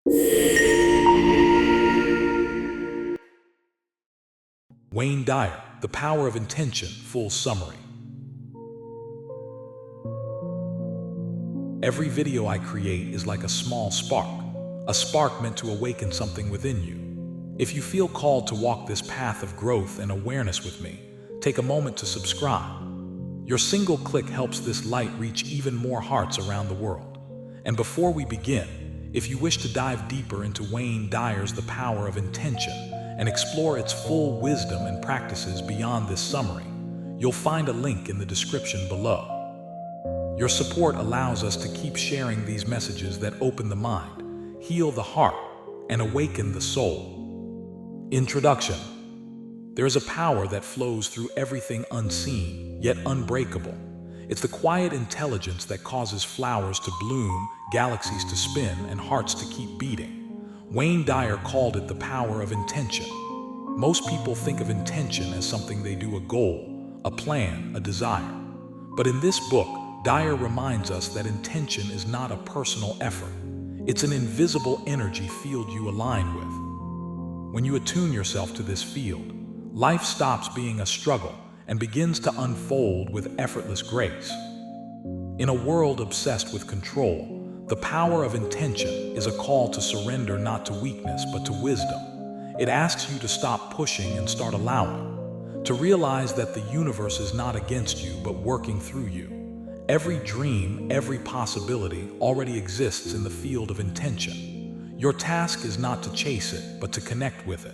Wayne Dyer, The Power of Intention, full summary. Every video I create is like a small spark, a spark meant to awaken something within you. If you feel called to walk this path of growth and awareness with me, take a moment to subscribe. Your single click helps this light reach even more hearts around the world. And before we begin, if you wish to dive deeper into Wayne Dyer's The Power of Intention and explore its full wisdom and practices beyond this summary, you'll find a link in the description below. Your support allows us to keep sharing these messages that open the mind, heal the heart, and awaken the soul. Introduction. There is a power that flows through everything unseen, yet unbreakable. It's the quiet intelligence that causes flowers to bloom, galaxies to spin, and hearts to keep beating. Wayne Dyer called it the power of intention. Most people think of intention as something they do, a goal, a plan, a desire. But in this book, Dyer reminds us that intention is not a personal effort. It's an invisible energy field you align with. When you attune yourself to this field, life stops being a struggle and begins to unfold with effortless grace. In a world obsessed with control, the power of intention is a call to surrender not to weakness but to wisdom. It asks you to stop pushing and start allowing, to realize that the universe is not against you but working through you. Every dream, every possibility already exists in the field of intention. Your task is not to chase it but to connect with it.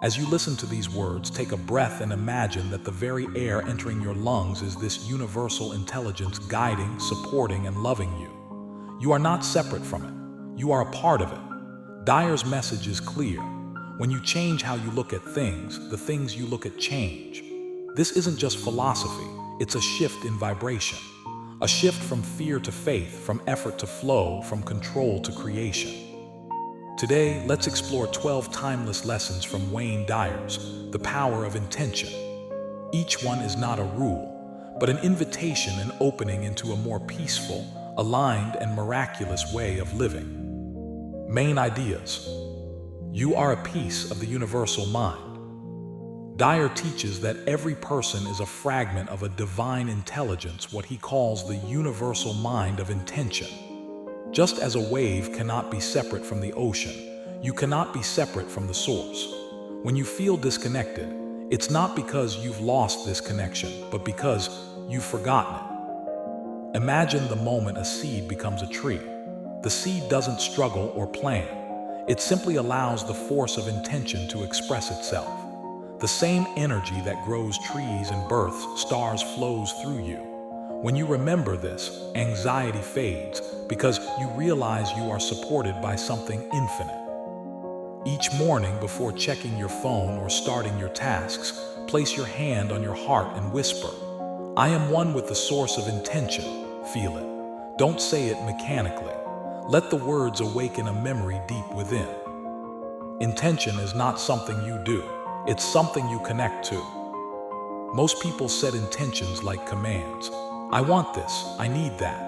As you listen to these words, take a breath and imagine that the very air entering your lungs is this universal intelligence guiding, supporting, and loving you. You are not separate from it. You are a part of it. Dyer's message is clear. When you change how you look at things, the things you look at change. This isn't just philosophy, it's a shift in vibration. A shift from fear to faith, from effort to flow, from control to creation. Today, let's explore 12 timeless lessons from Wayne Dyer's The Power of Intention. Each one is not a rule, but an invitation and opening into a more peaceful, aligned, and miraculous way of living. Main ideas. You are a piece of the universal mind. Dyer teaches that every person is a fragment of a divine intelligence, what he calls the universal mind of intention. Just as a wave cannot be separate from the ocean, you cannot be separate from the source. When you feel disconnected, it's not because you've lost this connection, but because you've forgotten it. Imagine the moment a seed becomes a tree. The seed doesn't struggle or plan. It simply allows the force of intention to express itself. The same energy that grows trees and births stars flows through you. When you remember this, anxiety fades because you realize you are supported by something infinite. Each morning before checking your phone or starting your tasks, place your hand on your heart and whisper, "I am one with the source of intention." Feel it. Don't say it mechanically. Let the words awaken a memory deep within. Intention is not something you do. It's something you connect to. Most people set intentions like commands. I want this, I need that.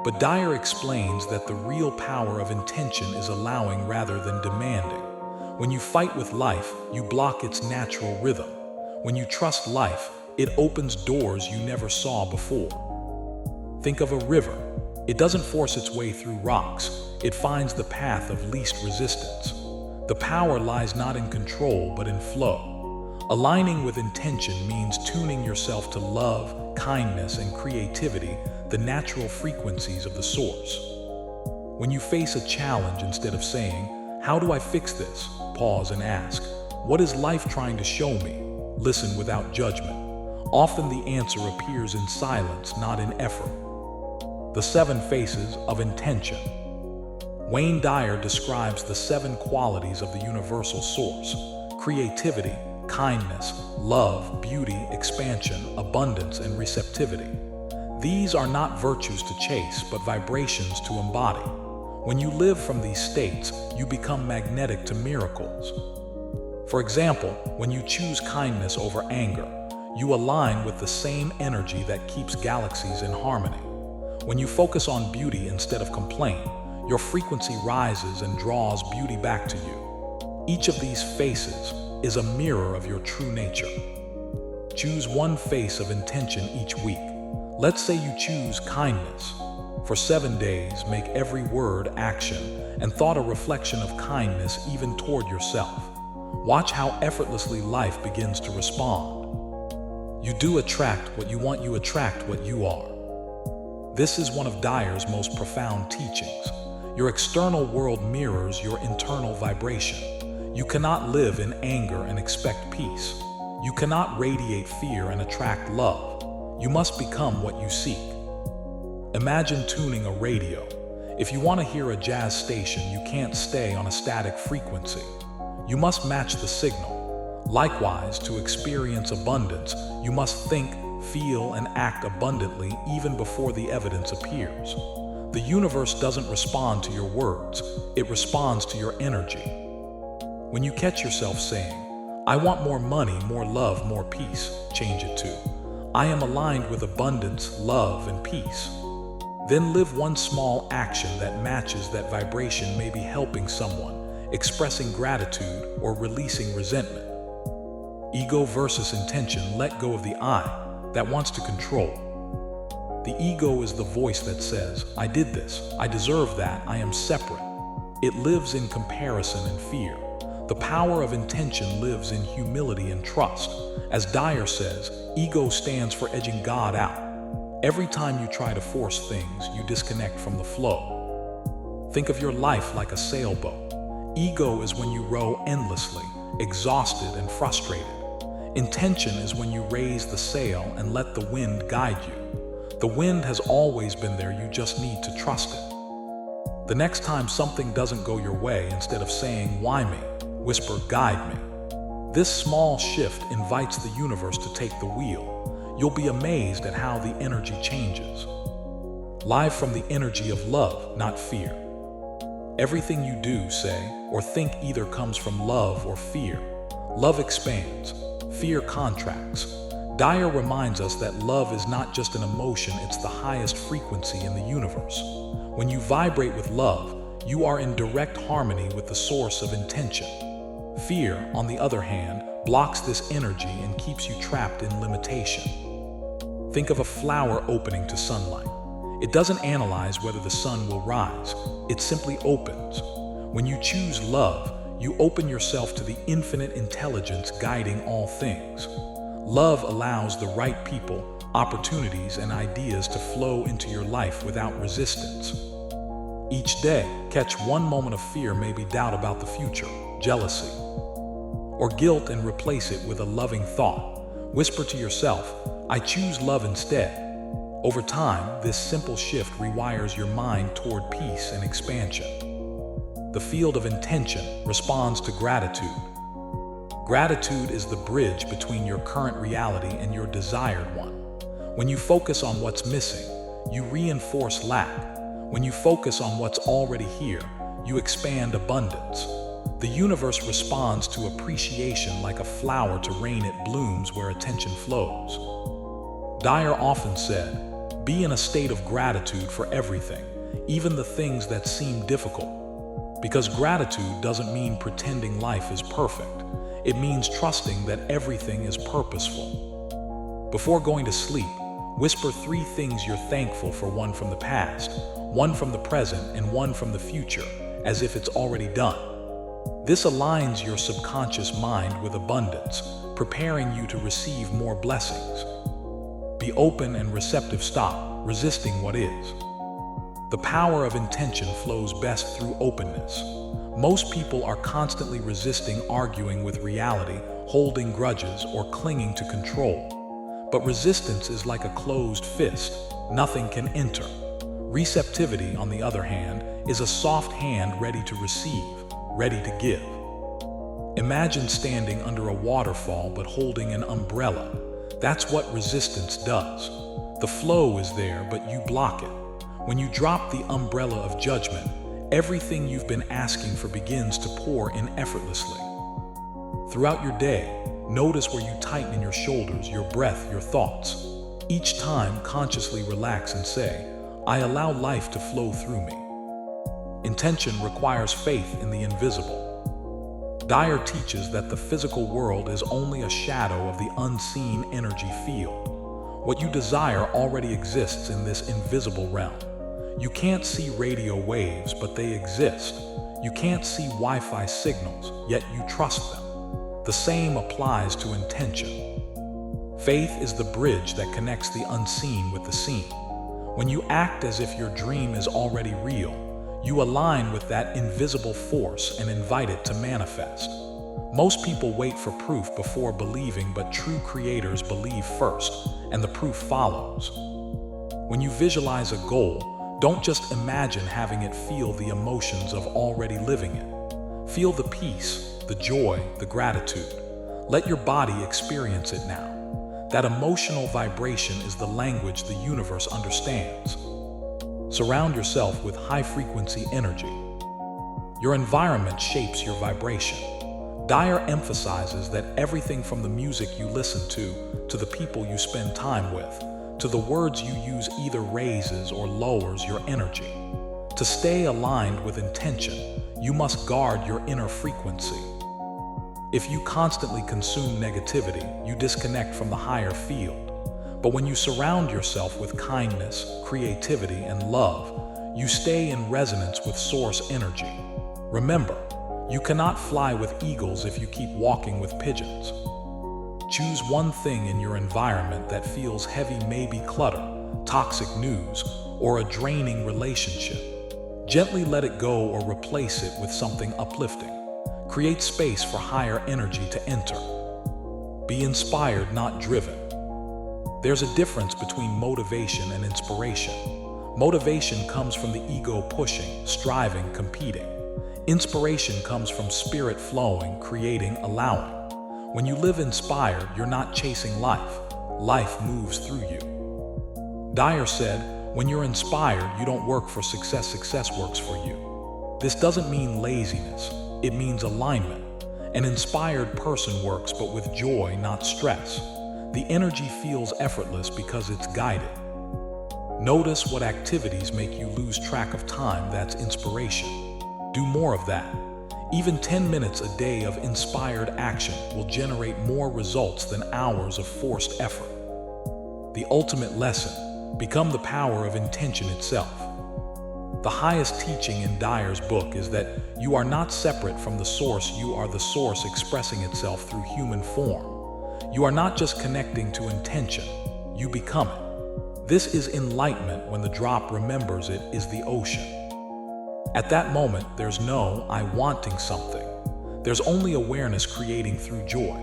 But Dyer explains that the real power of intention is allowing rather than demanding. When you fight with life, you block its natural rhythm. When you trust life, it opens doors you never saw before. Think of a river. It doesn't force its way through rocks. It finds the path of least resistance. The power lies not in control, but in flow. Aligning with intention means tuning yourself to love, kindness, and creativity, the natural frequencies of the source. When you face a challenge, instead of saying, "How do I fix this?" pause and ask, "What is life trying to show me?" Listen without judgment. Often the answer appears in silence, not in effort. The 7 faces of intention. Wayne Dyer describes the 7 qualities of the universal source: creativity, kindness, love, beauty, expansion, abundance, and receptivity. These are not virtues to chase, but vibrations to embody. When you live from these states, you become magnetic to miracles. For example, when you choose kindness over anger, you align with the same energy that keeps galaxies in harmony. When you focus on beauty instead of complaint, your frequency rises and draws beauty back to you. Each of these faces is a mirror of your true nature. Choose one face of intention each week. Let's say you choose kindness. For 7 days, make every word, action, and thought a reflection of kindness even toward yourself. Watch how effortlessly life begins to respond. You do attract what you want, you attract what you are. This is one of Dyer's most profound teachings. Your external world mirrors your internal vibration. You cannot live in anger and expect peace. You cannot radiate fear and attract love. You must become what you seek. Imagine tuning a radio. If you want to hear a jazz station, you can't stay on a static frequency. You must match the signal. Likewise, to experience abundance, you must think, feel, and act abundantly even before the evidence appears. The universe doesn't respond to your words, it responds to your energy. When you catch yourself saying, "I want more money, more love, more peace," change it to, "I am aligned with abundance, love, and peace." Then live one small action that matches that vibration, maybe helping someone, expressing gratitude, or releasing resentment. Ego versus intention. Let go of the I that wants to control. The ego is the voice that says, "I did this, I deserve that, I am separate." It lives in comparison and fear. The power of intention lives in humility and trust. As Dyer says, ego stands for edging God out. Every time you try to force things, you disconnect from the flow. Think of your life like a sailboat. Ego is when you row endlessly, exhausted and frustrated. Intention is when you raise the sail and let the wind guide you. The wind has always been there, you just need to trust it. The next time something doesn't go your way, instead of saying, "Why me?" whisper, "Guide me." This small shift invites the universe to take the wheel. You'll be amazed at how the energy changes. Live from the energy of love, not fear. Everything you do, say, or think either comes from love or fear. Love expands, fear contracts. Dyer reminds us that love is not just an emotion, it's the highest frequency in the universe. When you vibrate with love, you are in direct harmony with the source of intention. Fear, on the other hand, blocks this energy and keeps you trapped in limitation. Think of a flower opening to sunlight. It doesn't analyze whether the sun will rise, it simply opens. When you choose love, you open yourself to the infinite intelligence guiding all things. Love allows the right people, opportunities, and ideas to flow into your life without resistance. Each day, catch one moment of fear, maybe doubt about the future, jealousy, or guilt, and replace it with a loving thought. Whisper to yourself, "I choose love instead." Over time, this simple shift rewires your mind toward peace and expansion. The field of intention responds to gratitude. Gratitude is the bridge between your current reality and your desired one. When you focus on what's missing, you reinforce lack. When you focus on what's already here, you expand abundance. The universe responds to appreciation like a flower to rain, it blooms where attention flows. Dyer often said, "Be in a state of gratitude for everything, even the things that seem difficult." Because gratitude doesn't mean pretending life is perfect. It means trusting that everything is purposeful. Before going to sleep, whisper 3 things you're thankful for, one from the past, one from the present, and one from the future, as if it's already done. This aligns your subconscious mind with abundance, preparing you to receive more blessings. Be open and receptive. Stop resisting what is. The power of intention flows best through openness. Most people are constantly resisting, arguing with reality, holding grudges, or clinging to control. But resistance is like a closed fist. Nothing can enter. Receptivity, on the other hand, is a soft hand ready to receive, ready to give. Imagine standing under a waterfall but holding an umbrella. That's what resistance does. The flow is there, but you block it. When you drop the umbrella of judgment, everything you've been asking for begins to pour in effortlessly. Throughout your day, notice where you tighten in your shoulders, your breath, your thoughts. Each time, consciously relax and say, "I allow life to flow through me." Intention requires faith in the invisible. Dyer teaches that the physical world is only a shadow of the unseen energy field. What you desire already exists in this invisible realm. You can't see radio waves, but they exist. You can't see Wi-Fi signals, yet you trust them. The same applies to intention. Faith is the bridge that connects the unseen with the seen. When you act as if your dream is already real, you align with that invisible force and invite it to manifest. Most people wait for proof before believing, but true creators believe first, and the proof follows. When you visualize a goal, don't just imagine having it. Feel the emotions of already living it. Feel the peace, the joy, the gratitude. Let your body experience it now. That emotional vibration is the language the universe understands. Surround yourself with high-frequency energy. Your environment shapes your vibration. Dyer emphasizes that everything from the music you listen to the people you spend time with, to the words you use either raises or lowers your energy. To stay aligned with intention, you must guard your inner frequency. If you constantly consume negativity, you disconnect from the higher field. But when you surround yourself with kindness, creativity, and love, you stay in resonance with source energy. Remember, you cannot fly with eagles if you keep walking with pigeons. Choose one thing in your environment that feels heavy, maybe clutter, toxic news, or a draining relationship. Gently let it go or replace it with something uplifting. Create space for higher energy to enter. Be inspired, not driven. There's a difference between motivation and inspiration. Motivation comes from the ego pushing, striving, competing. Inspiration comes from spirit flowing, creating, allowing. When you live inspired, you're not chasing life. Life moves through you. Dyer said, when you're inspired, you don't work for success, success works for you. This doesn't mean laziness. It means alignment. An inspired person works, but with joy, not stress. The energy feels effortless because it's guided. Notice what activities make you lose track of time. That's inspiration. Do more of that. Even 10 minutes a day of inspired action will generate more results than hours of forced effort. The ultimate lesson: become the power of intention itself. The highest teaching in Dyer's book is that you are not separate from the source. You are the source expressing itself through human form. You are not just connecting to intention, you become it. This is enlightenment. When the drop remembers it is the ocean. At that moment, there's no I wanting something. There's only awareness creating through joy.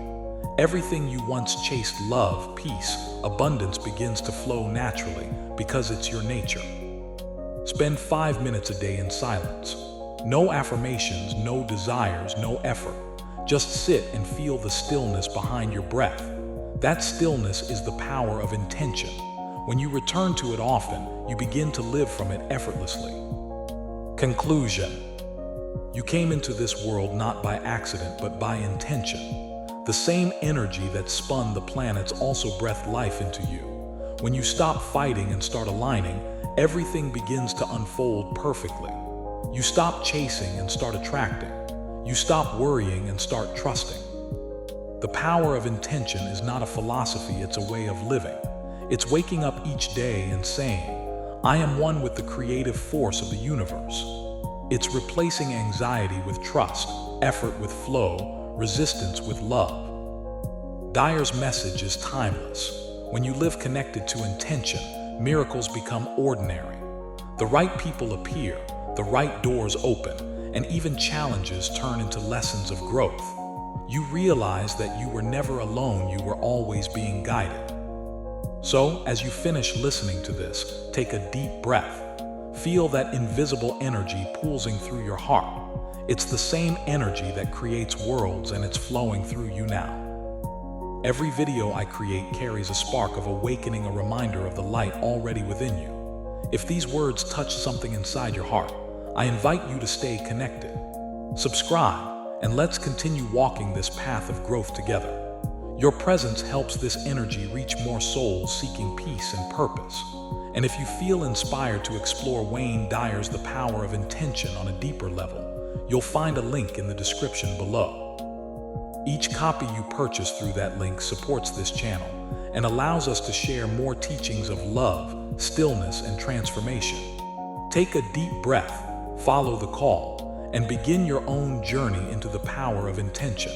Everything you once chased, love, peace, abundance, begins to flow naturally because it's your nature. Spend 5 minutes a day in silence. No affirmations, no desires, no effort. Just sit and feel the stillness behind your breath. That stillness is the power of intention. When you return to it often, you begin to live from it effortlessly. Conclusion: you came into this world not by accident but by intention. The same energy that spun the planets also breathed life into you. When you stop fighting and start aligning, everything begins to unfold perfectly. You stop chasing and start attracting. You stop worrying and start trusting. The power of intention is not a philosophy, it's a way of living. It's waking up each day and saying, I am one with the creative force of the universe. It's replacing anxiety with trust, effort with flow, resistance with love. Dyer's message is timeless. When you live connected to intention, miracles become ordinary. The right people appear, the right doors open, and even challenges turn into lessons of growth. You realize that you were never alone, you were always being guided. So, as you finish listening to this, take a deep breath. Feel that invisible energy pulsing through your heart. It's the same energy that creates worlds, and it's flowing through you now. Every video I create carries a spark of awakening, a reminder of the light already within you. If these words touch something inside your heart, I invite you to stay connected. Subscribe, and let's continue walking this path of growth together. Your presence helps this energy reach more souls seeking peace and purpose. And if you feel inspired to explore Wayne Dyer's The Power of Intention on a deeper level, you'll find a link in the description below. Each copy you purchase through that link supports this channel and allows us to share more teachings of love, stillness, and transformation. Take a deep breath, follow the call, and begin your own journey into the power of intention.